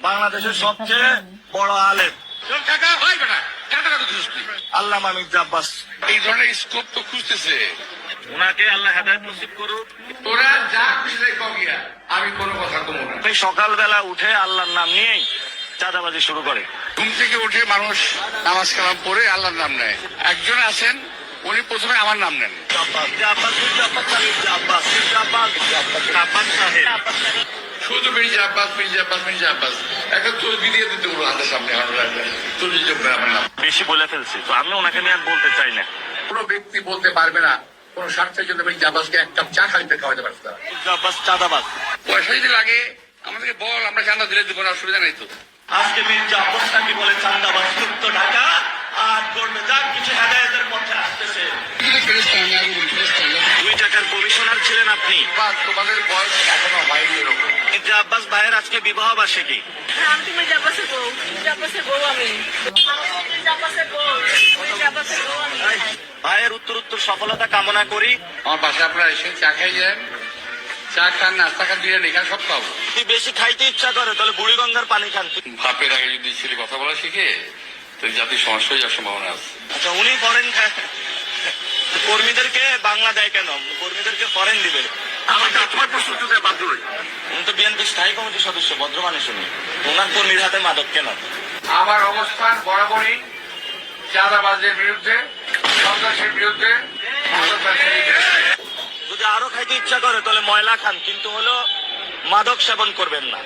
বাংলাদেশের সবচেয়ে বড় আলেম আল্লামা মির্জা আব্বাস। এই ধরনের স্কোপ তো খুঁজতেছে। ওনাকে আল্লাহ হেদায়েত নসিব করুক। তোরা যা খুশি কবিয়া, আমি কোনো কথা কমো না। সকালবেলা উঠে আল্লাহর নাম নিয়েই চাঁদাবাজি শুরু করে। ঘুম থেকে উঠে মানুষ নামাজ কালাম পড়ে আল্লাহর নাম নেয়। একজন আছেন, উনি প্রথমে আমার নাম নেন। শুধু মির্জা আব্বাস মির্জা আব্বাস মির্জা আব্বাস। এখন তোর বিদিয়ে দিতে বলো হাতের সামনে তোর আমার নাম। বেশি বলে ফেলছি তো, আমি ওনাকে নিয়ে আর বলতে চাই না। কোনো ব্যক্তি বলতে পারবে না কোন স্বার্থের জন্য মির্জা আব্বাসকে এক কাপ চা খাইতে খাওয়াতে পারছে না। মির্জা আব্বাস চাঁদাবাজ। পয়সা যদি লাগে আমাদেরকে বল, আমরা চাঁদা দিলে দিব না, অসুবিধা নেই তো। আজকে মির্জা আব্বাস নাকি বলে চাঁদাবাজ মুক্ত ঢাকা আর করবে যা কিছু হেদায়েতের পথে আসতেছে। 2 টাকার কমিশনার ছিলেন আপনি। তোমাদের বয়স এখনো হয়নি এরকম। মির্জা আব্বাস ভাইয়ের আজকে বিবাহ বার্ষিকী। আমি তো মির্জা আব্বাসের বউ। মির্জা আব্বাসের বউ আমি। মির্জা আব্বাসের বউ। মির্জা আব্বাসের বউ আমি। ভাইয়ের উত্তর সফলতা কামনা করি। আমার বাসায় আপনারা এসে চা খাই যান, চা খান, নাস্তা খান, বিরিয়ানি খান, সব খাবো। যদি বেশি খাইতে ইচ্ছা করে তাহলে বুড়িগঙ্গার পানি খান। বাপের আগে যদি ছেলে কথা বলা শিখে তো জাতির সমস্যা হয়ে যাওয়ার সম্ভাবনা আছে। আচ্ছা, উনি ফরেন কর্মীদেরকে বাংলা দেয় কেন? কর্মীদেরকে ফরেন দিবে। আমাকে তোমার প্রশ্ন উত্তরে বাধ্য নই। উনি তো বিএনপি স্থায়ী কমিটির সদস্য, ভদ্র মানুষ উনি। ওনার কর্মীর হাতে মাদক কেন? আমার অবস্থান বরাবরই চাঁদাবাজের বিরুদ্ধে, সন্ত্রাসের বিরুদ্ধে। যদি আরো খাইতে ইচ্ছা করে তাহলে ময়লা খান, কিন্তু হলো মাদক সেবন করবেন না।